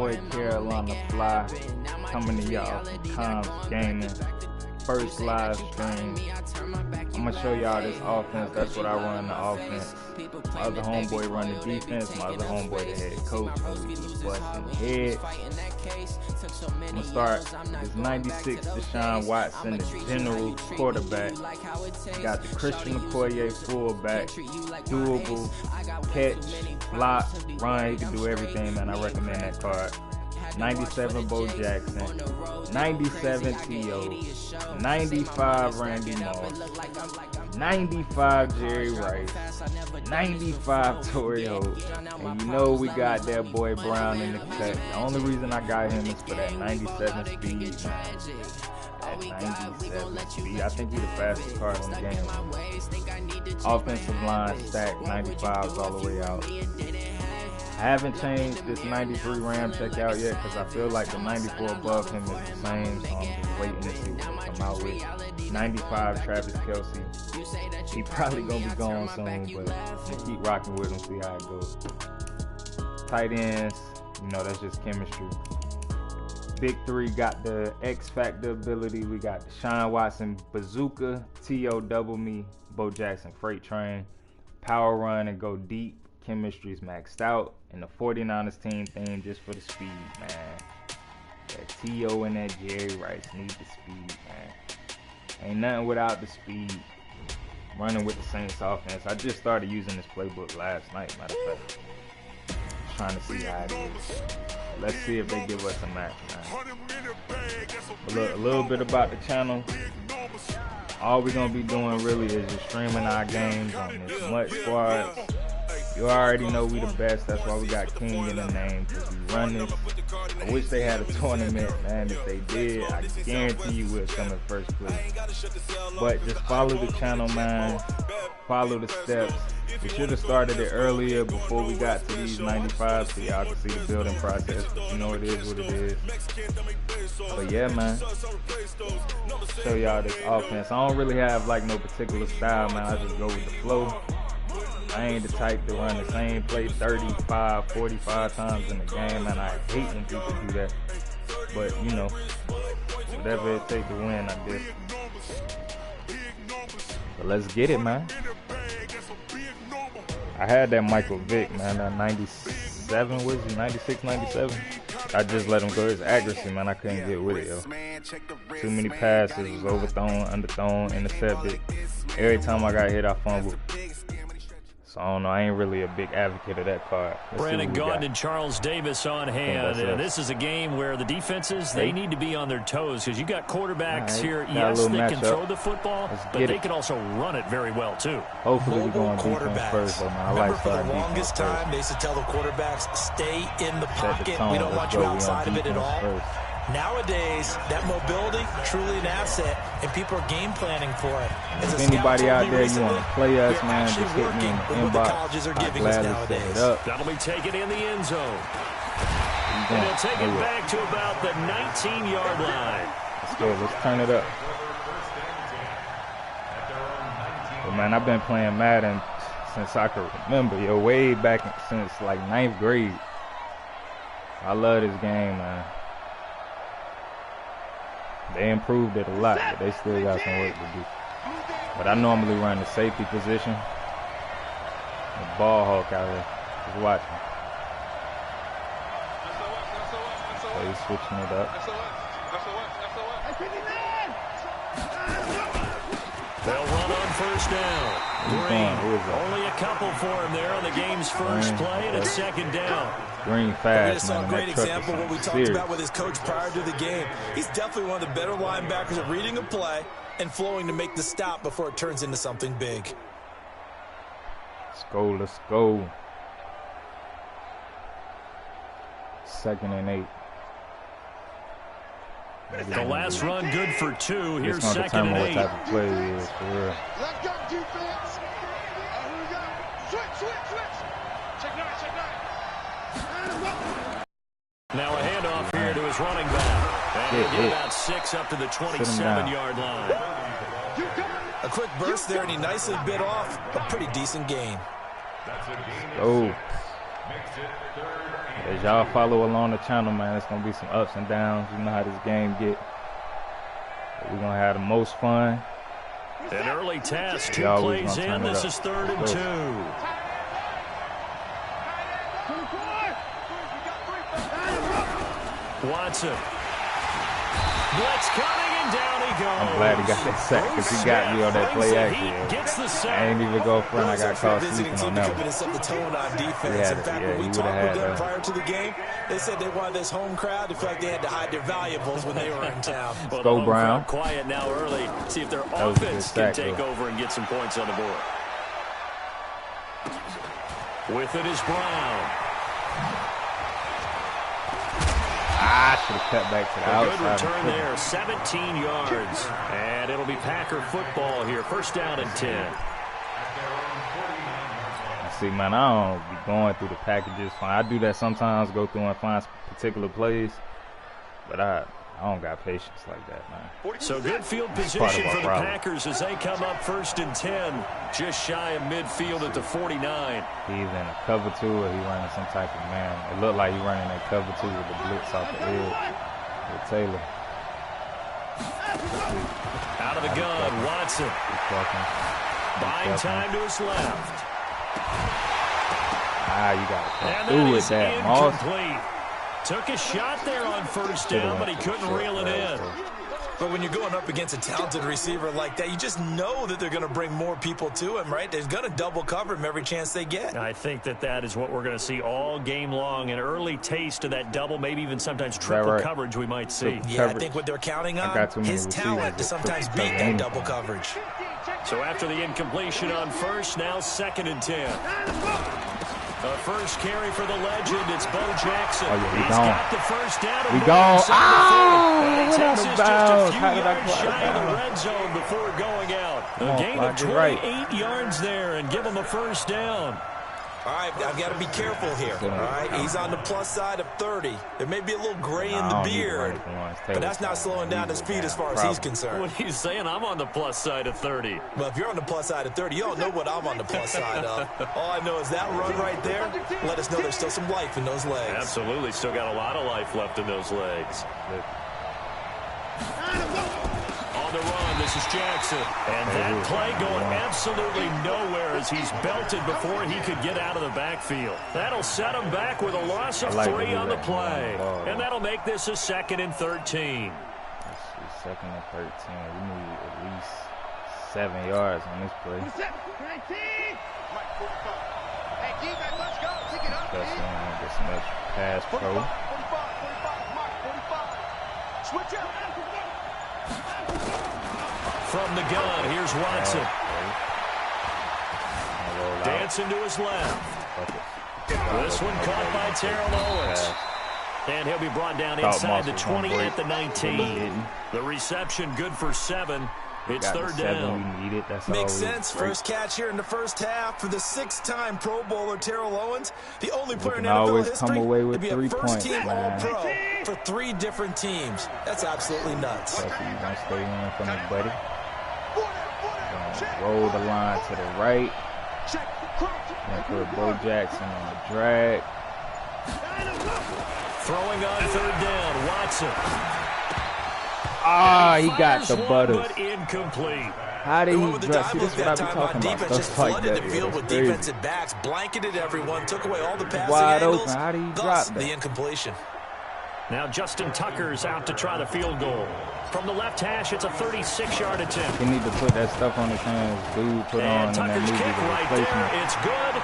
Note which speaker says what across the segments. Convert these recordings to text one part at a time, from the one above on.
Speaker 1: boy Carolina Fly coming to y'all from Koms Gaming. First live stream. I'm gonna show y'all this offense. That's what I run, the offense. My other homeboy run the defense. My other homeboy the head coach. And we keep busting head. I'm gonna start this 96 Deshaun Watson, the general quarterback. Got the Christian Okoye fullback, doable, catch, block, run. He can do everything, man. I recommend that card. 97 Bo Jackson, 97 T.O., 95 Randy Moss, 95 Jerry Rice, 95 Torrey Holt, and you know we got that boy Brown in the cut. The only reason I got him is for that 97 speed, man. That 97 speed. I think he's the fastest card in the game. Offensive line stacked, 95s all the way out. I haven't changed this 93 Ram check out yet because I feel like the 94 above him is the same, so I'm just waiting to see what they come out with. 95 Travis Kelce. He probably gonna be gone soon, but I'm gonna keep rocking with him, see how it goes. Tight ends, you know, that's just chemistry. Big three got the X Factor ability. We got Deshaun Watson Bazooka, T.O. Double Me, Bo Jackson Freight Train, Power Run and Go Deep. Chemistry's maxed out, and the 49ers team theme just for the speed, man. That T.O. and that Jerry Rice need the speed, man. Ain't nothing without the speed. Running with the Saints offense. I just started using this playbook last night, matter of fact. Trying to see how it is. Let's see if they give us a match, man. A little bit about the channel. All we're gonna be doing really is just streaming our games on this Mutt Squad. You already know we the best. That's why we got King in the name, because we run this. I wish they had a tournament, man. If they did, I guarantee you we'll come in first place. But just follow the channel, man. Follow the steps. We should have started it earlier before we got to these 95 so y'all can see the building process. But you know it is what it is. But yeah, man. Show y'all this offense. I don't really have like no particular style, man. I just go with the flow. I ain't the type to run the same play 35, 45 times in the game, and I hate when people do that. But, you know, whatever it takes to win, I guess. But let's get it, man. I had that Michael Vick, man, that 97, was he, 96, 97? I just let him go. His accuracy, man, I couldn't get with it, yo. Too many passes, was overthrown, underthrown, intercepted. Every time I got hit, I fumbled. So I don't know. I ain't really a big advocate of that card.
Speaker 2: Brandon Gaudin and Charles Davis on hand. And this is a game where the defenses, they need to be on their toes because you got quarterbacks here. Yes, they can throw the football, but they can also run it very well, too.
Speaker 1: Hopefully we're going defense first, though, man. I like
Speaker 3: for the longest time, they used to tell the quarterbacks, stay in the pocket. We don't want you outside of it at all. Nowadays, that mobility, truly an asset, and people are game planning for it.
Speaker 1: If anybody out there, you want to play us, man, just hit me in the inbox. I'll gladly set it up.
Speaker 2: That'll be taken in the end zone. And he'll take it back to about the 19-yard line.
Speaker 1: Let's go. Let's turn it up. But, man, I've been playing Madden since I can remember, yo, way back since, like, 9th grade. I love this game, man. They improved it a lot, but they still got some work to do. But I normally run the safety position. The ball hawk out there. Just watching. So he's switching it up.
Speaker 2: They'll run on first down. Green, only a couple for him there on the game's first play, and it's second down.
Speaker 1: Green fast, man.
Speaker 3: A great example of what we talked about with his coach prior to the game. He's definitely one of the better linebackers at reading a play and flowing to make the stop before it turns into something big.
Speaker 1: Let's go, let's go. 2nd and 8.
Speaker 2: The last run good for 2. Here's 2nd and 8.
Speaker 1: What type of play it is, for real.
Speaker 4: Let's go, defense. Here we go. Switch. Check nine.
Speaker 2: Now a handoff here to his running back. And he'll get about 6 up to the 27-yard line.
Speaker 3: A quick burst there, and he nicely bit off a pretty decent gain.
Speaker 1: Oh, As y'all follow along the channel, man, it's going to be some ups and downs. You know how this game get. But we're going to have the most fun.
Speaker 2: An early test, 2 plays in. This is 3rd and 2. Watson. Blitz coming, and down he goes.
Speaker 1: I'm glad he got that sack because he got me on that play action. I ain't even go front. I got caught sleeping on that one.
Speaker 3: In fact, when we talked with them prior to the game, they said they wanted this home crowd to feel like they had to hide their valuables when they were in town.
Speaker 2: Well,
Speaker 1: go Brown.
Speaker 2: Quiet now early. See if their offense can take over and get some points on the board. With it is Brown.
Speaker 1: I should have cut back to the outside.
Speaker 2: Good return there, 17 yards. And it'll be Packer football here. 1st down and 10.
Speaker 1: See, man, I don't be going through the packages. I do that sometimes, go through and find particular plays. But I don't got patience like that, man.
Speaker 2: So good field position for the Packers as they come up 1st and 10. Just shy of midfield at the 49.
Speaker 1: He's in a cover 2 or he running some type of man. It looked like he running that cover 2 with the blitz off the edge with Taylor.
Speaker 2: Out of the gun, Watson. Buying time to his left.
Speaker 1: You got to come through with that, Moss.
Speaker 2: Took a shot there on 1st down, but he couldn't reel it in.
Speaker 3: But when you're going up against a talented receiver like that, you just know that they're going to bring more people to him, right? They're going to double cover him every chance they get.
Speaker 2: I think that is what we're going to see all game long. An early taste of that double, maybe even sometimes triple coverage we might see.
Speaker 3: Yeah, I think what they're counting on, his talent to sometimes beat that double coverage.
Speaker 2: So after the incompletion on 1st, now 2nd and 10. The first carry for the legend, it's Bo Jackson. He's got the 1st down.
Speaker 1: We gone.
Speaker 2: He takes us just a few yards shy of the red zone before going out. A gain of 28 yards there and give him a 1st down.
Speaker 3: All right, I've got to be careful here. All right, he's on the plus side of 30. There may be a little gray in the beard, but that's not slowing down his speed as far as he's concerned.
Speaker 2: What are you saying? I'm on the plus side of 30.
Speaker 3: Well, if you're on the plus side of 30, you don't know what I'm on the plus side of. All I know is that run right there let us know there's still some life in those legs.
Speaker 2: Absolutely, still got a lot of life left in those legs. On the run, this is Jackson. And that play going absolutely nowhere as he's belted before he could get out of the backfield. That'll set him back with a loss of 3 on the play. And that'll make this a 2nd and 13.
Speaker 1: Let's see, 2nd and 13. We need at least 7 yards on this play. Especially on this much pass pro.
Speaker 4: Switch up.
Speaker 2: From the gun, here's Watson. Dancing to his left. This one caught by Terrell Owens. And he'll be brought down inside the 20 at the 19. The reception good for 7. It's 3rd down.
Speaker 3: Makes sense. First catch here in the 1st half for the 6-time Pro Bowler Terrell Owens. The only player in NFL history to be a first-team All-Pro for 3 different teams. That's absolutely nuts.
Speaker 1: You're going to stay in from his buddy. Roll the line to the right. And put Bo Jackson on the drag.
Speaker 2: Throwing on 3rd down, Watson.
Speaker 1: He got the butters.
Speaker 2: But incomplete.
Speaker 1: How did he drop? See, this is what I be talking about.
Speaker 3: Just flooded the field with defensive backs, blanketed everyone, took away all the passing
Speaker 1: wide
Speaker 3: angles.
Speaker 1: Open. How did he drop that?
Speaker 3: The incompletion.
Speaker 2: Now Justin Tucker's out to try the field goal. From the left hash, it's a 36-yard attempt.
Speaker 1: He need to put that stuff on his hands. Dude put on
Speaker 2: Tucker's
Speaker 1: in that movie
Speaker 2: kick
Speaker 1: the
Speaker 2: right
Speaker 1: replacement.
Speaker 2: there. It's good.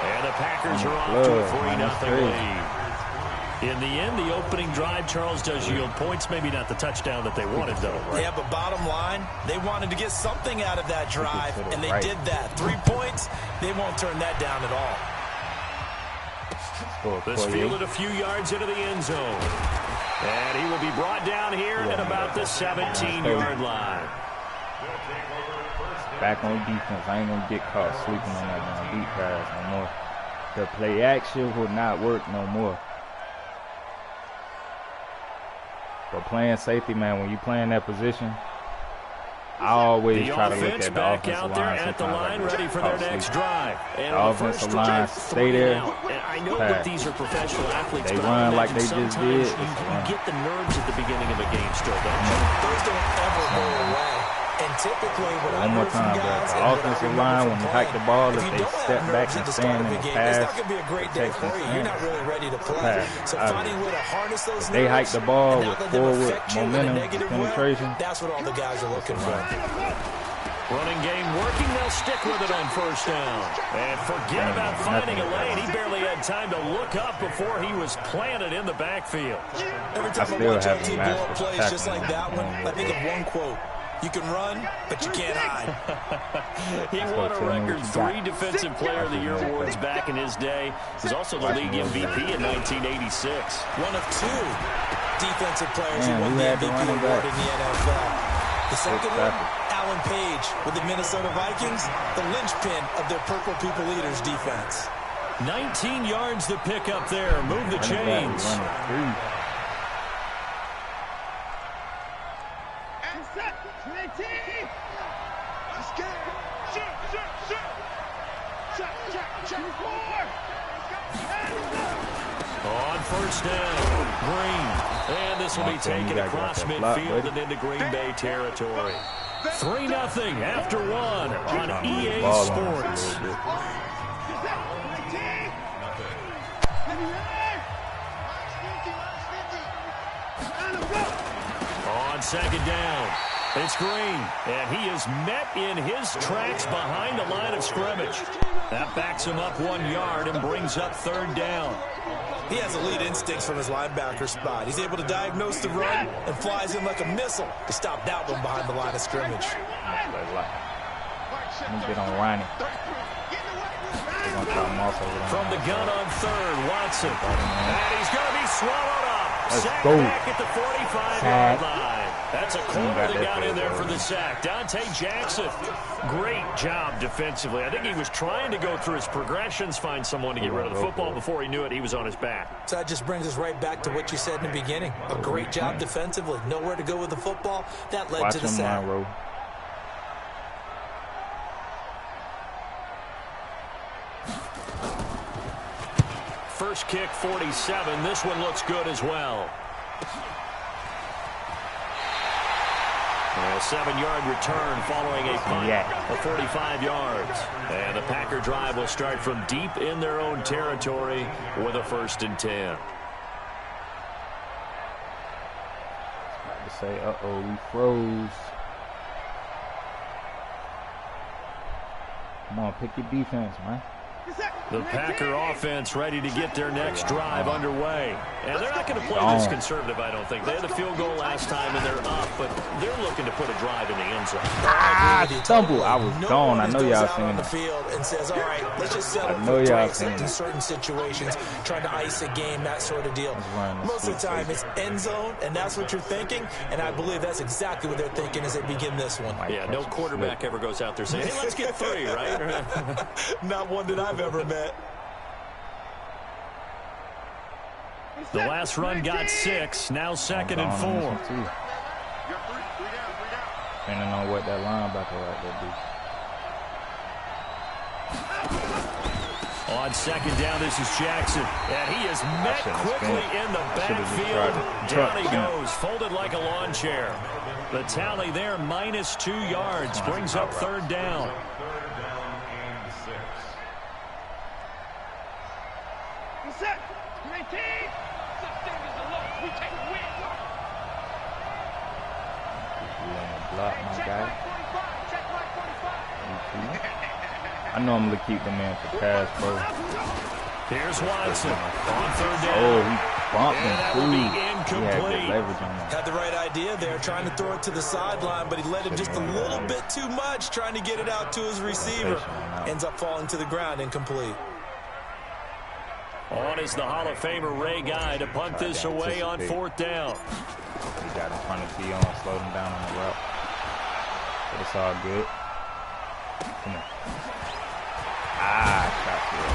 Speaker 2: And the Packers are off to a 3-0 lead. In the end, the opening drive, Charles, does yield points. Maybe not the touchdown that they wanted, though.
Speaker 3: Right? Yeah, but bottom line, they wanted to get something out of that drive, and they did that. 3 points, they won't turn that down at all.
Speaker 2: This fielded a few yards into the end zone. And he will be brought down here at about the 17-yard line.
Speaker 1: Back on defense. I ain't going to get caught sleeping on that deep pass no more. The play action will not work no more. But playing safety, man, when you play in that position, I always try to look at the
Speaker 2: back
Speaker 1: offensive
Speaker 2: out there
Speaker 1: line.
Speaker 2: at the line, ready for their next drive. And
Speaker 1: the offensive line, stay there.
Speaker 2: I know that these are professional athletes,
Speaker 1: they
Speaker 2: but
Speaker 1: run like they just did.
Speaker 2: You get the nerves at the beginning of a game still, don't you?
Speaker 3: Those don't ever go away. And typically, when
Speaker 1: one more time, guys. The offensive line, when you hike the ball, if they step back and stand in the pass,
Speaker 3: it's not going to be a great day for you. You're not really ready to play. So finding a way to harness those nerves,
Speaker 1: they hike the ball with forward momentum, penetration.
Speaker 3: That's what all the guys are looking for.
Speaker 2: Running game working. They'll stick with it on first down. And forget about finding a lane. He barely had time to look up before he was planted in the backfield.
Speaker 3: Every time I watch our team blow up plays just like that one, I think of one quote. You can run, but you can't hide.
Speaker 2: He won a record 3 Defensive Player of the Year awards back in his day. He's also the league MVP in 1986.
Speaker 3: One of 2 defensive players who won the MVP award in the NFL. The second one, Alan Page with the Minnesota Vikings, the linchpin of their Purple People Eaters defense.
Speaker 2: 19 yards to pick up there. Move the chains. On first down, Green. And this will be taken across midfield and into Green Bay territory. 3-0 after 1 on EA Sports. On second down, it's Green, and he is met in his tracks behind the line of scrimmage. That backs him up 1 yard and brings up third down.
Speaker 3: He has elite instincts from his linebacker spot. He's able to diagnose the run and flies in like a missile to stop that one behind the line of scrimmage.
Speaker 1: Let me get on Ronnie.
Speaker 2: From the gun on third, Watson. And he's going to be swallowed up.
Speaker 1: Let's go.
Speaker 2: Back at the 45-yard line. That's a corner that got in there for the sack. Dante Jackson, great job defensively. I think he was trying to go through his progressions, find someone to get rid of the football. Before he knew it, he was on his back.
Speaker 3: So that just brings us right back to what you said in the beginning. A great job defensively. Nowhere to go with the football. That led to the sack.
Speaker 2: First kick, 47. This one looks good as well. A 7-yard return following a punt of 45 yards. And the Packer drive will start from deep in their own territory with a 1st and 10.
Speaker 1: To say, uh-oh, we froze. Come on, pick your defense, man.
Speaker 2: The Packer offense ready to get their next drive underway. And they're not going to play this conservative, I don't think. They had a field goal last time, and they're up, but they're looking to put a drive in the end zone.
Speaker 1: Stumble. I was gone. I know y'all seen
Speaker 3: the
Speaker 1: it.
Speaker 3: field and says, all right, let's just settle for drinks in certain situations, trying to ice a game, that sort of deal. Most of the time, it's end zone, and that's what you're thinking, and I believe that's exactly what they're thinking as they begin this one.
Speaker 2: Yeah, no quarterback ever goes out there saying, hey, let's get 3, right?
Speaker 3: Not one that I've ever met.
Speaker 2: The last run got 6, now 2nd and 4.
Speaker 1: Depending on what that linebacker right there do.
Speaker 2: On second down, this is Jackson. And he is met quickly in the backfield. Down he goes, folded like a lawn chair. The tally there, -2 yards, brings up third down.
Speaker 1: Block, my guy. I normally keep the man for pass, bro.
Speaker 2: Here's Watson on third down.
Speaker 1: Oh, he bumped him through.
Speaker 2: Incomplete.
Speaker 3: Had the right idea there, trying to throw it to the sideline, but he let him just a little bit too much, trying to get it out to his receiver. Ends up falling to the ground, incomplete.
Speaker 2: On is the Hall of Famer Ray Guy to punt this away on 4th down.
Speaker 1: He got in front of T.O.M, slowed him down on the route. But it's all good. Come on. Shot good.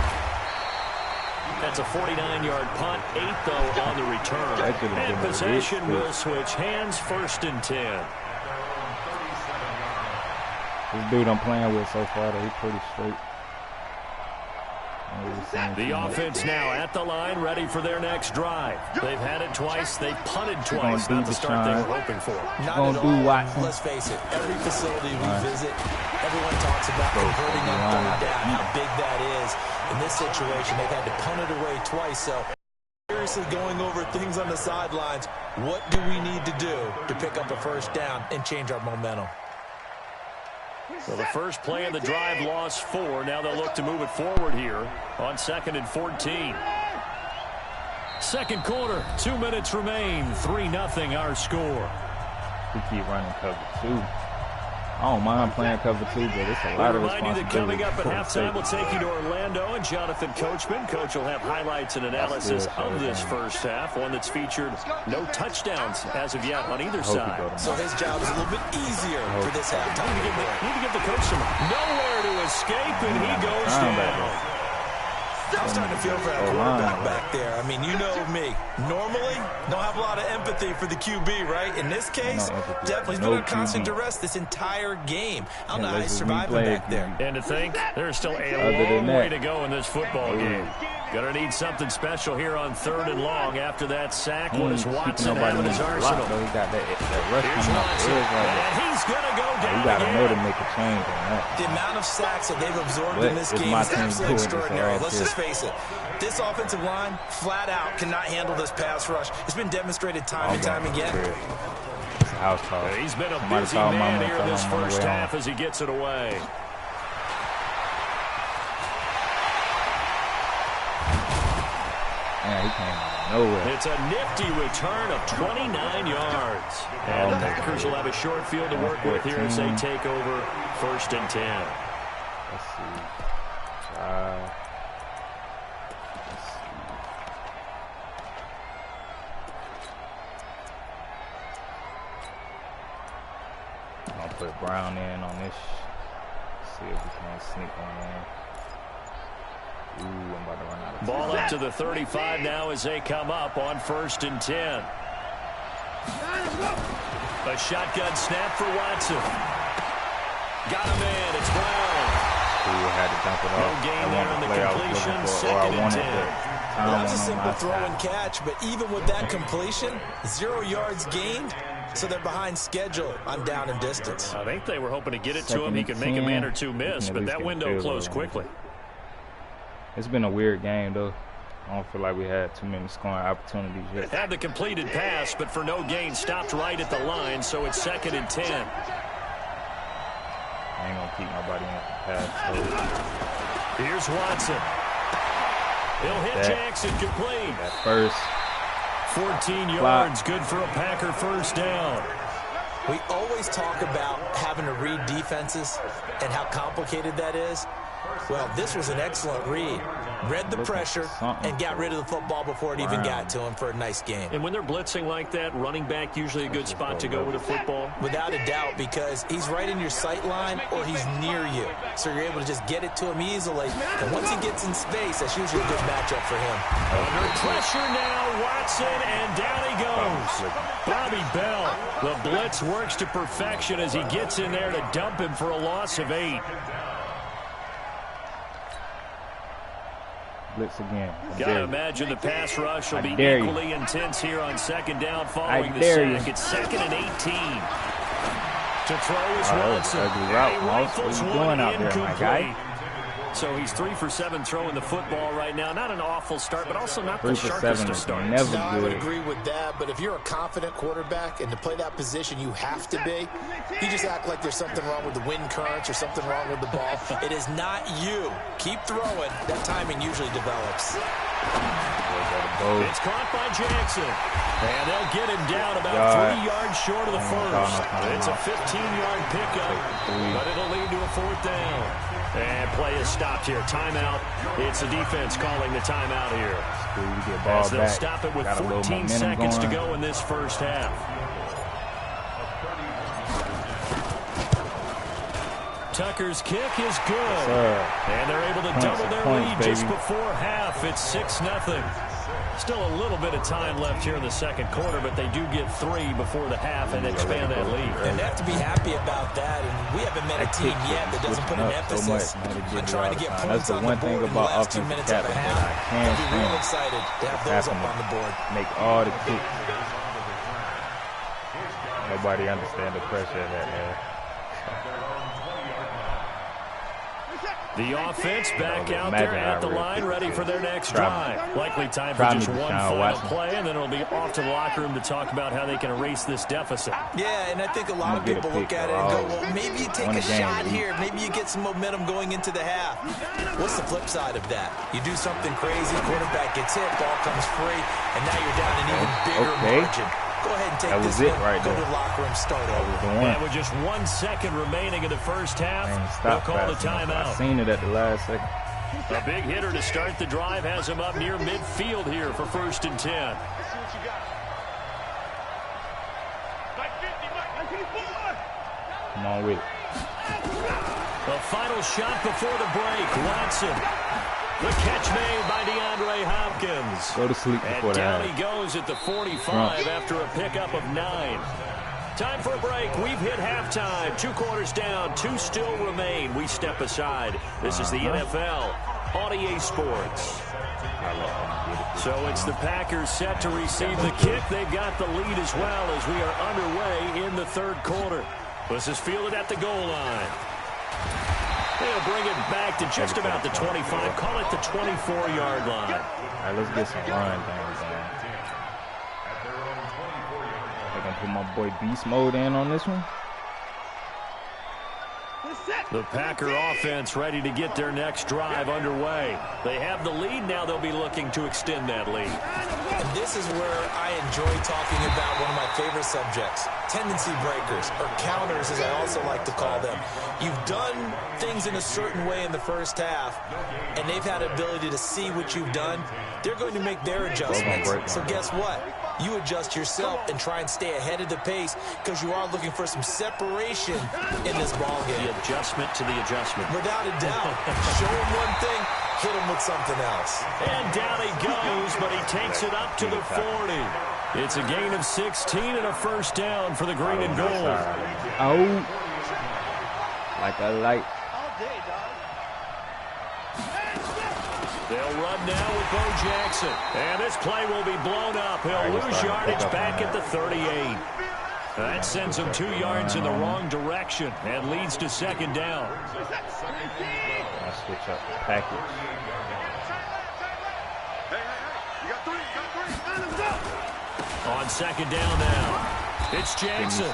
Speaker 2: That's a 49-yard punt, 8 though on the return. And possession will switch hands, 1st and 10.
Speaker 1: This dude I'm playing with so far, though, he's pretty straight.
Speaker 2: The offense now at the line, ready for their next drive. They've had it twice. They've punted twice. Not the start they were hoping for.
Speaker 3: Not at all. Let's face it. Every facility we visit, everyone talks about converting on third down, how big that is. In this situation, they've had to punt it away twice. So seriously going over things on the sidelines. What do we need to do to pick up a first down and change our momentum?
Speaker 2: So the first play of the drive lost 4. Now they'll look to move it forward here on 2nd and 14. Second quarter, 2 minutes remain. 3-0 our score.
Speaker 1: We keep running cover 2. I don't mind playing cover 2, but it's a lot of responsibility.
Speaker 2: That coming up at halftime, we'll take you to Orlando and Jonathan Coachman. Coach will have highlights and analysis of this first half, one that's featured no touchdowns as of yet on either side.
Speaker 3: So his job is a little bit easier for this halftime.
Speaker 2: Need to give the coach some nowhere to escape, and he goes down.
Speaker 3: I'm starting to feel for that quarterback back there. I mean, you know me. Normally, don't have a lot of empathy for the QB, right? In this case, definitely been under constant duress this entire game. I don't know how he's surviving back there.
Speaker 2: And to think, there's still a long way to go in this football game. Gonna need something special here on 3rd and long after that sack. What does Watson have in his arsenal?
Speaker 1: He got that rush coming up.
Speaker 2: And he's gonna go down.
Speaker 1: You gotta know to make a change on that.
Speaker 3: The amount of sacks that they've absorbed in this game is absolutely extraordinary. Let's just face it. This offensive line, flat out, cannot handle this pass rush. It's been demonstrated time and time again.
Speaker 1: It's a house call.
Speaker 2: He's been a busy man here in this first half as he gets it away.
Speaker 1: Yeah, he came out of nowhere.
Speaker 2: It's a nifty return of 29 yards. And the Packers will have a short field to work with here as they take over 1st and 10.
Speaker 1: Let's see. I'll put Brown in on this. See if we can sneak one in. Ooh, I'm about to run out of
Speaker 2: ball up to the 35 now as they come up on 1st and 10. A shotgun snap for Watson. Got him in. It's Brown.
Speaker 1: Ooh, had to dump it off.
Speaker 2: No gain there on the completion. 2nd and 10.
Speaker 3: Well, that's a simple throw and catch, but even with that completion, 0 yards gained. So they're behind schedule on down and distance.
Speaker 2: I think they were hoping to get it to him. He could make a man or two miss, but that window closed quickly.
Speaker 1: It's been a weird game, though. I don't feel like we had too many scoring opportunities yet.
Speaker 2: Had the completed pass, but for no gain, stopped right at the line, so it's 2nd and 10.
Speaker 1: I ain't going to keep nobody in the pass. So.
Speaker 2: Here's Watson. He'll hit Jackson complete.
Speaker 1: That first
Speaker 2: 14 yards, good for a Packer first down.
Speaker 3: We always talk about having to read defenses and how complicated that is. Well, this was an excellent read. Read the pressure and got rid of the football before it even got to him for a nice game.
Speaker 2: And when they're blitzing like that, running back usually a good spot to go with a football?
Speaker 3: Without a doubt, because he's right in your sight line or he's near you. So you're able to just get it to him easily. And once he gets in space, that's usually a good matchup for him.
Speaker 2: Under pressure now, Watson, and down he goes. Bobby Bell. The blitz works to perfection as he gets in there to dump him for a loss of 8.
Speaker 1: Blitz again.
Speaker 2: Gotta imagine the pass rush will be equally intense here on 2nd down following the sack. It's 2nd and 18. To throw is Watson.
Speaker 1: Ugly route, Moss. What are you doing out there, my guy?
Speaker 2: So he's 3 for 7 throwing the football right now. Not an awful start, but also not the sharpest of starts.
Speaker 1: Never good.
Speaker 3: I would agree with that, but if you're a confident quarterback and to play that position you have to be, you just act like there's something wrong with the wind currents or something wrong with the ball. It is not you. Keep throwing. That timing usually develops.
Speaker 2: It's caught by Jackson. And they'll get him down about 3 yards short of the first. It's a 15-yard pickup, but it'll lead to a 4th down. And play is stopped here. Timeout. It's the defense calling the timeout here. As they'll stop it with 14 seconds to go in this first half. Tucker's kick is good. And they're able to double their lead just before half. It's 6-0. Still a little bit of time left here in the second quarter, but they do get 3 before the half and expand that lead.
Speaker 3: And they have to be happy about that. And we haven't met a team yet that doesn't put an emphasis on trying to get points on the board in the last 2 minutes of a half. They'll be real excited to have those up on the board.
Speaker 1: Make all the kicks. Nobody understands the pressure of that, man.
Speaker 2: The offense back out there at the line, ready for their next drive. Likely time for just one final play, and then it'll be off to the locker room to talk about how they can erase this deficit.
Speaker 3: Yeah, and I think a lot of people look at it and go, well, maybe you take a shot here. Maybe you get some momentum going into the half. What's the flip side of that? You do something crazy, quarterback gets hit, ball comes free, and now you're down an even bigger margin. Go ahead and take this one,
Speaker 1: right
Speaker 3: go
Speaker 1: there.
Speaker 3: to the locker room, start over.
Speaker 2: And with just 1 second remaining in the first half, they'll call the timeout.
Speaker 1: I seen it at the last second.
Speaker 2: A big hitter to start the drive has him up near midfield here for 1st and 10.
Speaker 1: Come on with it.
Speaker 2: The final shot before the break. Watson. The catch made by DeAndre Hopkins.
Speaker 1: Go to sleep before
Speaker 2: and
Speaker 1: that.
Speaker 2: down he goes at the 45 after a pickup of 9. Time for a break. We've hit halftime. 2 quarters down. 2 still remain. We step aside. This is the NFL on EA Sports. So it's the Packers set to receive the kick. They've got the lead as well as we are underway in the 3rd quarter. This is fielded at the goal line. They'll bring it back to just about the 25. Call it the 24-yard line.
Speaker 1: All right, let's get some run things going. They're going to put my boy Beast Mode in on this one.
Speaker 2: The Packer offense ready to get their next drive underway. They have the lead. Now they'll be looking to extend that lead.
Speaker 3: And this is where I enjoy talking about one of my favorite subjects, tendency breakers, or counters as I also like to call them. You've done things in a certain way in the first half, and they've had the ability to see what you've done. They're going to make their adjustments. So guess what? You adjust yourself and try and stay ahead of the pace because you are looking for some separation in this ball game.
Speaker 2: The adjustment to the adjustment.
Speaker 3: Without a doubt. Show him one thing, hit him with something else.
Speaker 2: And down he goes, but he takes it up to the 40. It's a gain of 16 and a 1st down for the green and gold.
Speaker 1: Oh, like a light.
Speaker 2: They'll run now with Bo Jackson. And this play will be blown up. He'll lose yardage back at the 38. That sends him 2 yards in the wrong direction and leads to 2nd down.
Speaker 1: I'll switch up the package.
Speaker 2: On 2nd down now. It's Jackson.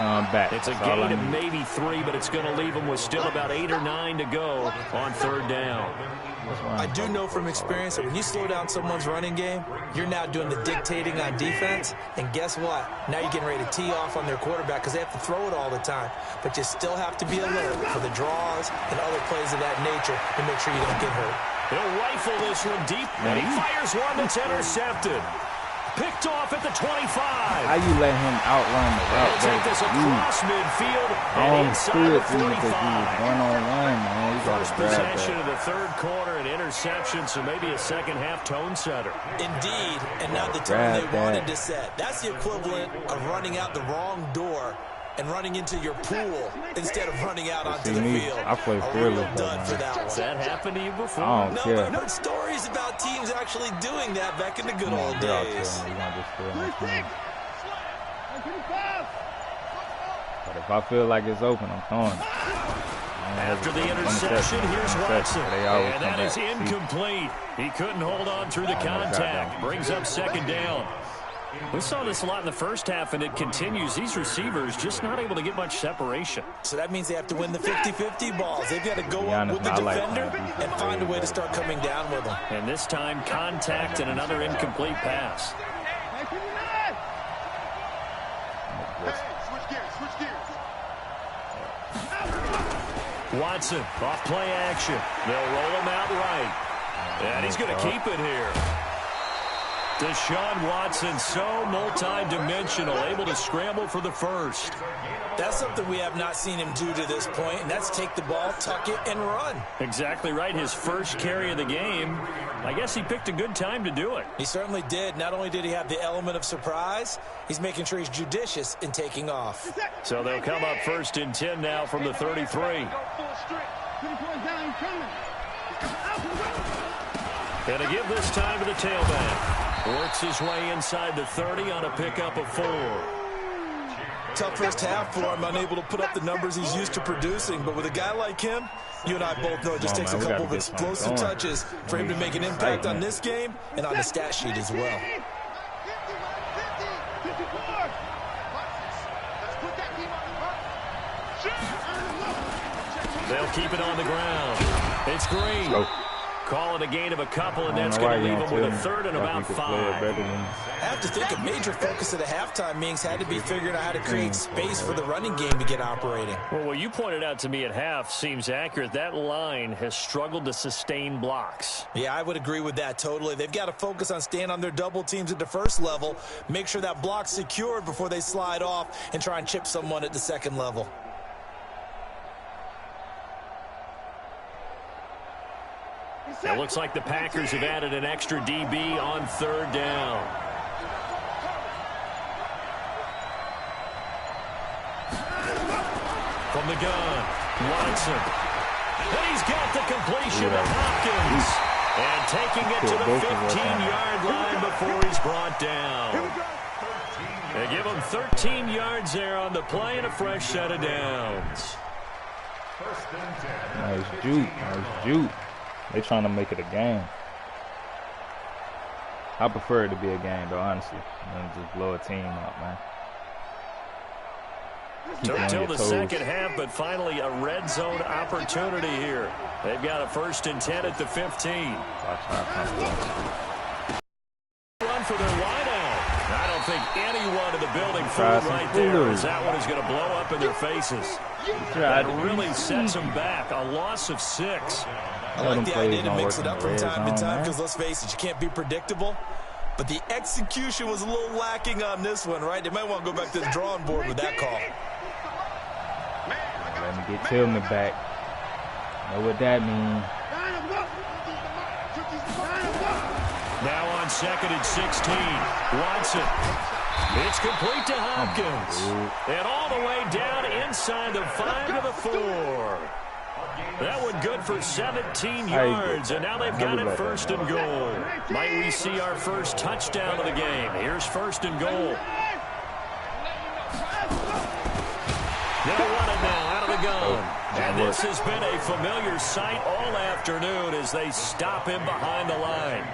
Speaker 2: It's a gain of maybe 3, but it's going to leave him with still about 8 or 9 to go on 3rd down.
Speaker 3: I do know from experience that when you slow down someone's running game, you're now doing the dictating on defense. And guess what? Now you're getting ready to tee off on their quarterback because they have to throw it all the time. But you still have to be alert for the draws and other plays of that nature to make sure you don't get hurt.
Speaker 2: He'll rifle this one deep, and he fires one that's intercepted. Picked off at the 25.
Speaker 1: How you let him outrun the route?
Speaker 2: He'll take this across midfield and inside the 45. First possession of the 3rd quarter, an interception, so maybe a second-half tone setter.
Speaker 3: Indeed, and not the tone they wanted to set. That's the equivalent of running out the wrong door and running into your pool instead of running out onto the field.
Speaker 1: I play fearless.
Speaker 3: For that one.
Speaker 2: Has that happened to you before?
Speaker 1: I don't care.
Speaker 3: But I've heard stories about teams actually doing that back in the good old days.
Speaker 1: But if I feel like it's open, I'm throwing.
Speaker 2: After the interception, here's Watson. And that is incomplete. He couldn't hold on through the contact. Brings up 2nd down. We saw this a lot in the first half, and it continues. These receivers just not able to get much separation.
Speaker 3: So that means they have to win the 50-50 balls. They've got to go up with the defender and find a way to start coming down with them.
Speaker 2: And this time, contact and another incomplete pass. Watson, off play action. They'll roll him out right. And he's going to keep it here. Deshaun Watson, so multi-dimensional, able to scramble for the first.
Speaker 3: That's something we have not seen him do to this point, and that's take the ball, tuck it, and run.
Speaker 2: Exactly right. His first carry of the game. I guess he picked a good time to do it.
Speaker 3: He certainly did. Not only did he have the element of surprise, he's making sure he's judicious in taking off.
Speaker 2: So they'll come up 1st and 10 now from the 33. And to give this time to the tailback. Works his way inside the 30 on a pickup of 4.
Speaker 3: Tough first half for him, unable to put up the numbers he's used to producing. But with a guy like him, you and I both know it just takes a couple of explosive touches for him to make an impact on this game and on the stat sheet as well.
Speaker 2: They'll keep it on the ground. It's Green. Call it a gain of a couple, and that's going to leave him with a 3rd and about 5.
Speaker 3: I have to think a major focus of the halftime meetings had to be figuring out how to create space for the running game to get operating.
Speaker 2: Well, what you pointed out to me at half seems accurate. That line has struggled to sustain blocks.
Speaker 3: Yeah, I would agree with that totally. They've got to focus on staying on their double teams at the first level, make sure that block's secured before they slide off and try and chip someone at the second level.
Speaker 2: It looks like the Packers have added an extra DB on 3rd down. From the gun, Watson. And he's got the completion to Hopkins. And taking it to the 15-yard line before he's brought down. They give him 13 yards there on the play and a fresh set of downs.
Speaker 1: Nice juke. Nice juke. They trying to make it a game. I prefer it to be a game, though, honestly, than just blow a team up, man.
Speaker 2: Took till the second half, but finally a red zone opportunity here. They've got a 1st and 10 at the 15. Run for their wideout. I don't think anyone in the building fooled right there, as that one is going to blow up in their faces. That really sets them back. A loss of 6.
Speaker 3: I like the idea to mix it up from time to time because, let's face it, you can't be predictable. But the execution was a little lacking on this one, right? They might want to go back to the drawing board with that call.
Speaker 1: Let me get Tillman back. Know what that means.
Speaker 2: Now on 2nd and 16, Watson. It's complete to Hopkins. And all the way down inside the 5 to the 4. That one good for 17 yards, and now they've got it 1st and goal. Might we see our first touchdown of the game? Here's 1st and goal. They'll run it now out of the gun. And this has been a familiar sight all afternoon as they stop him behind the line.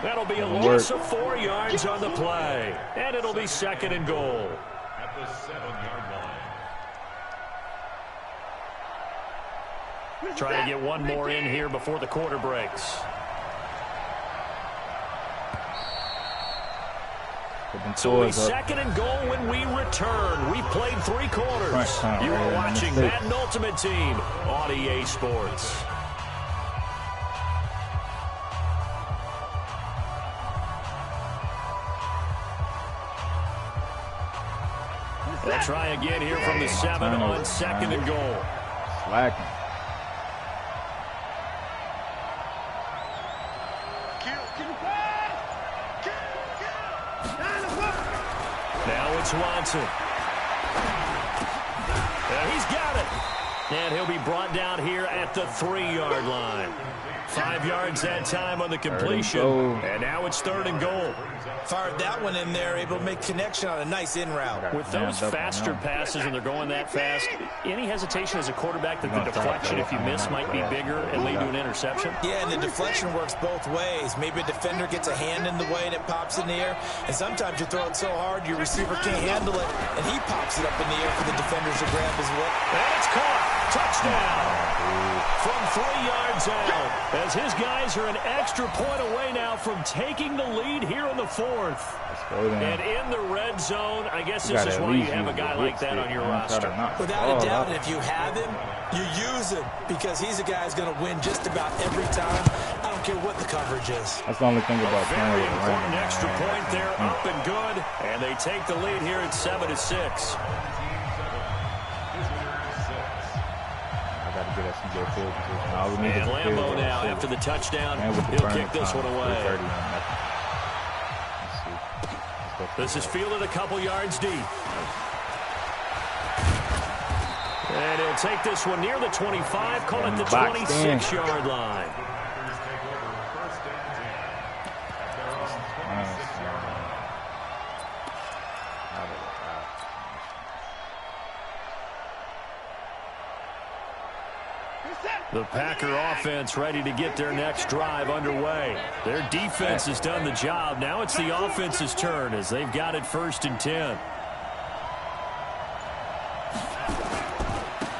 Speaker 2: That'll be a loss of 4 yards on the play, and it'll be 2nd and goal. At the 7-yard line. Trying to get one more in here before the quarter breaks. So it'll be 2nd and goal when we return. We played 3 quarters. You are watching Madden Ultimate Team on EA Sports. They'll try again here from the 7 on 2nd and goal.
Speaker 1: Slacking.
Speaker 2: Now it's Watson. He's got it. And he'll be brought down here at the 3-yard line. 5 yards that time on the completion. And now it's 3rd and goal.
Speaker 3: Fired that one in there, able to make connection on a nice in route.
Speaker 2: With those faster passes and they're going that fast, any hesitation as a quarterback that the deflection, if you miss, might be bigger and lead to an interception?
Speaker 3: Yeah, and the deflection works both ways. Maybe a defender gets a hand in the way and it pops in the air. And sometimes you throw it so hard your receiver can't handle it, and he pops it up in the air for the defenders to grab as well.
Speaker 2: And it's caught. Touchdown from 3 yards out, as his guys are an extra point away now from taking the lead here in the 4th. And in the red zone, I guess this is why you have a guy like that on your roster.
Speaker 3: Without a doubt, and if you have him, you use him because he's a guy who's going to win just about every time. I don't care what the coverage is.
Speaker 1: That's the only thing about playing with a
Speaker 2: important extra point there, up and good, and they take the lead here at 7-6. And Lambo now, after the touchdown, he'll kick this one away. This is fielded a couple yards deep. And he'll take this one near the 25, call it the 26-yard line. The Packer offense ready to get their next drive underway. Their defense has done the job. Now it's the offense's turn as they've got it 1st and 10.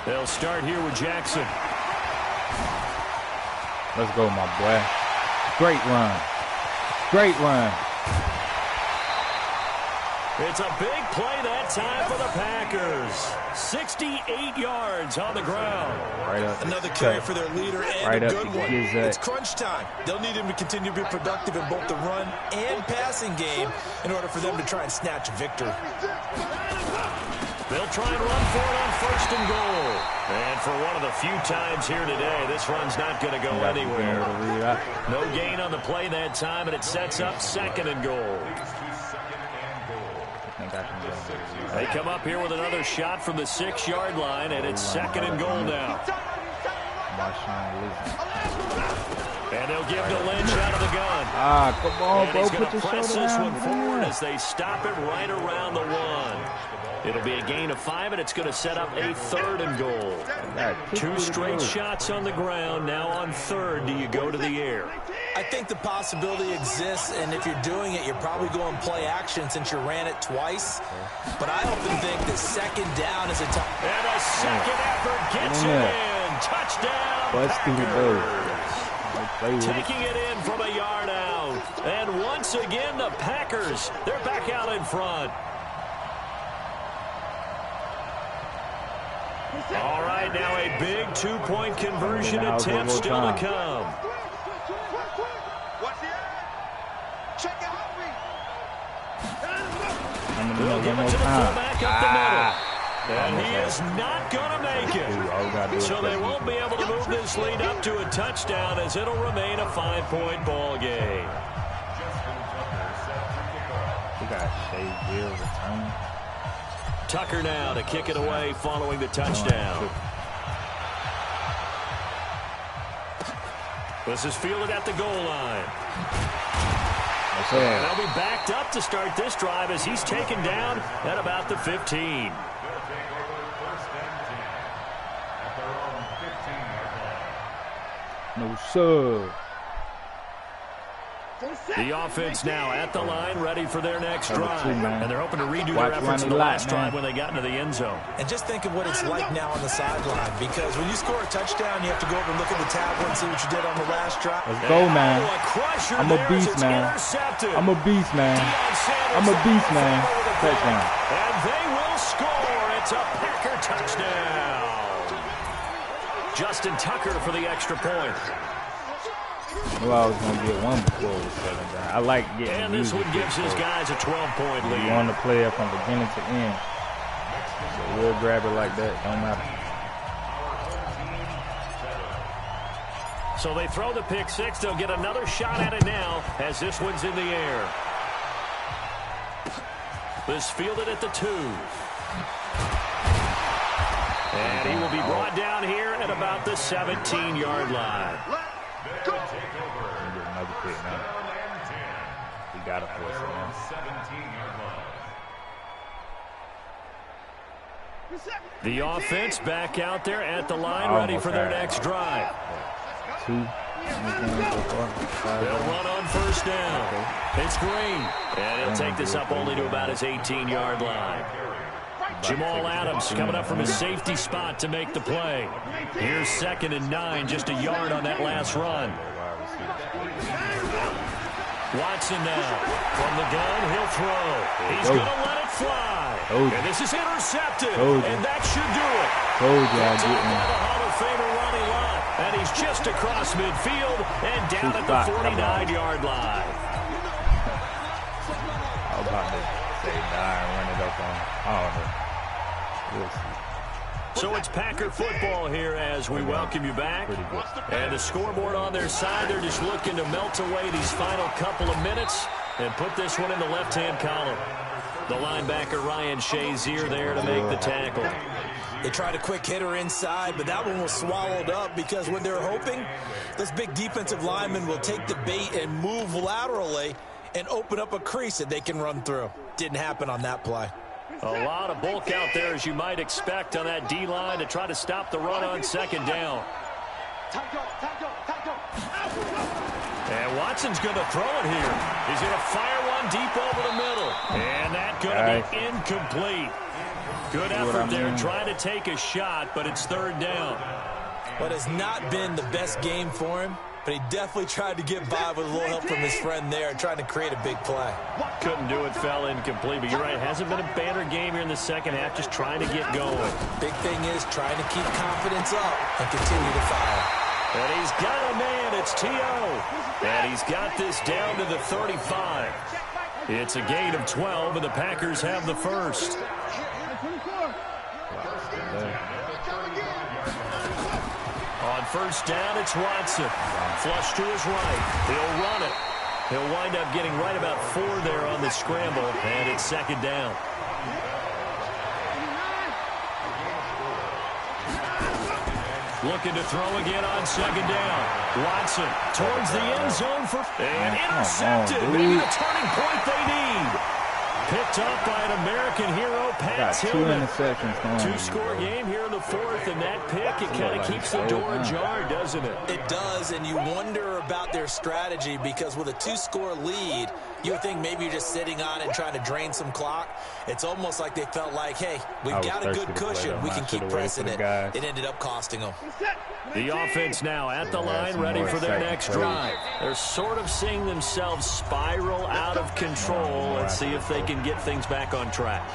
Speaker 2: They'll start here with Jackson.
Speaker 1: Let's go, my boy. Great run. Great run.
Speaker 2: It's a big play that time for the Packers. 68 yards on the ground.
Speaker 3: Another carry for their leader and a good one. It's crunch time. They'll need him to continue to be productive in both the run and passing game in order for them to try and snatch a victory.
Speaker 2: They'll try and run for it on 1st and goal. And for one of the few times here today, this run's not going to go anywhere. No gain on the play that time, and it sets up 2nd and goal. They come up here with another shot from the 6-yard line, and it's 2nd and goal now. And they'll give to Lynch out of the gun.
Speaker 1: Come on, bro.
Speaker 2: He's going to press this one forward as they stop it right around the 1. It'll be a gain of 5, and it's going to set up a 3rd and goal. 2 straight shots on the ground. Now on 3rd, do you go to the air?
Speaker 3: I think the possibility exists, and if you're doing it, you're probably going play action since you ran it twice. But I often think that 2nd down is a tough.
Speaker 2: And a second effort gets it in. Touchdown, Packers. Taking it in from a yard out. And once again, the Packers, they're back out in front. All right, now a big 2-point conversion attempt still to come. They'll give it to the fullback up the middle. And he is not going to make it. So they won't be able to move this lead up to a touchdown as it'll remain a 5-point ball game. Tucker now to kick it away following the touchdown. This is fielded at the goal line. And they'll be backed up to start this drive as he's taken down at about the 15.
Speaker 1: No, sir.
Speaker 2: The offense now at the line, ready for their next drive. And they're hoping to redo their efforts in the last drive when they got into the end zone.
Speaker 3: And just think of what it's like now on the sideline, because when you score a touchdown, you have to go over and look at the tablet and see what you did on the last drive.
Speaker 1: Let's go, man. I'm a beast, man. I'm a beast, man. I'm a beast, man. Touchdown.
Speaker 2: And they will score. It's a Packer touchdown. Justin Tucker for the extra point.
Speaker 1: Well, I was going to get one before it was 7 down. I like getting
Speaker 2: And this one gives his guys a 12-point lead.
Speaker 1: You want to play it from beginning to end. So we'll grab it like that. Don't matter.
Speaker 2: So they throw the pick 6. They'll get another shot at it now as this one's in the air. This fielded at the 2. And he will be brought down here at about the 17-yard line.
Speaker 1: Another pick now. We got to force it now.
Speaker 2: The offense back out there at the line, ready for their next drive.
Speaker 1: 2.
Speaker 2: They'll run on 1st down. It's Green. And he'll take this up only to about his 18-yard line. Jamal Adams coming up from his safety spot to make the play. Here's 2nd and 9, just a yard on that last run. Watson now. From the gun, he'll throw. He's going to let it fly. And this is intercepted. And that should do it.
Speaker 1: Told you I
Speaker 2: Picked up by
Speaker 1: didn't.
Speaker 2: the Hall of Famer Ronnie Lott. And he's just across midfield and down at the 49-yard line.
Speaker 1: I was about to say die and run it up on. I don't know. We'll see.
Speaker 2: So it's Packer football here as we welcome you back. And the scoreboard on their side, they're just looking to melt away these final couple of minutes and put this one in the left-hand column. The linebacker Ryan Shazier there to make the tackle.
Speaker 3: They tried a quick hitter inside, but that one was swallowed up because what they're hoping, this big defensive lineman will take the bait and move laterally and open up a crease that they can run through. Didn't happen on that play.
Speaker 2: A lot of bulk out there, as you might expect, on that D-line to try to stop the run on second down. And Watson's going to throw it here. He's going to fire one deep over the middle. And that's going to be incomplete. Good effort there trying to take a shot, but it's third down.
Speaker 3: What has not been the best game for him, but he definitely tried to get by with a little help from his friend there, trying to create a big play.
Speaker 2: Couldn't do it, fell incomplete, but you're right, it hasn't been a banner game here in the second half, just trying to get going.
Speaker 3: Big thing is trying to keep confidence up and continue to fire.
Speaker 2: And he's got a man, it's T.O. And he's got this down to the 35. It's a gain of 12, and the Packers have the first. On first down, it's Watson. Flush to his right. He'll run it. He'll wind up getting right about 4 there on the scramble, and it's second down. Looking to throw again on second down. Watson towards the end zone and intercepted. Maybe the turning point they need. Picked up by an American hero, Pat Tillman. Two-score game here in the fourth, and that pick, it kind of keeps the door ajar, doesn't it?
Speaker 3: It does, and you wonder about their strategy because with a 2-score lead, you would think maybe you're just sitting on it and trying to drain some clock. It's almost like they felt like, hey, we've got a good cushion. We can keep pressing it. It ended up costing them.
Speaker 2: The offense now at the line, ready for their next drive. They're sort of seeing themselves spiral out of control. Let's see if they can get things back on track.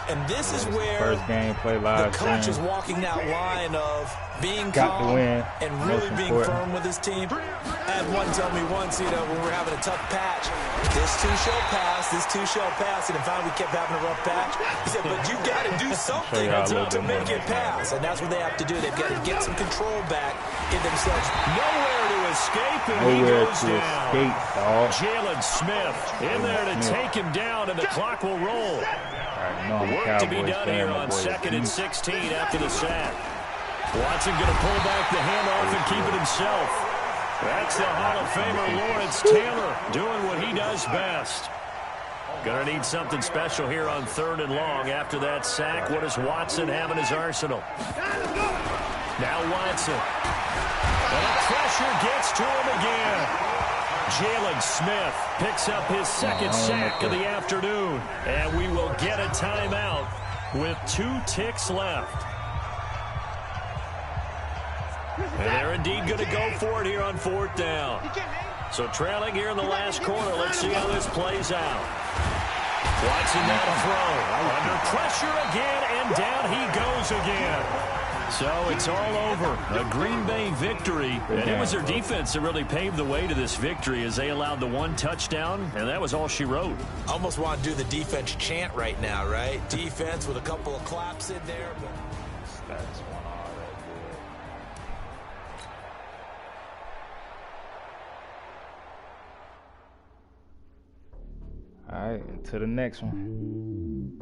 Speaker 3: And this is where the coach is walking that line of being calm and really being firm with his team. I had one tell me once, when we were having a tough patch, this too shall pass, and finally we kept having a rough patch. He said, but you got to do something to make it pass, and that's what they have to do. They've got to get some control back, give themselves
Speaker 2: nowhere to escape, and he goes down. Jalen Smith in there to take him down, and the clock will roll. Work to be done here on 2nd and 16 after the sack. Watson going to pull back the handoff and keep it himself. That's the Hall of Famer Lawrence Taylor doing what he does best. Going to need something special here on 3rd and long after that sack. What does Watson have in his arsenal? Now Watson. And the pressure gets to him again. Jalen Smith picks up his second sack of the afternoon. And we will get a timeout with 2 ticks left. And they're indeed going to go for it here on 4th down. So trailing here in the last quarter. Let's see how this plays out. Watson now to throw. Under pressure again, and down he goes again. So it's all over. A Green Bay victory. And it was their defense that really paved the way to this victory as they allowed the 1 touchdown, and that was all she wrote.
Speaker 3: Almost want to do the defense chant right now, right? Defense with a couple of claps in there. But
Speaker 1: that's one all right, good. All right, to the next one.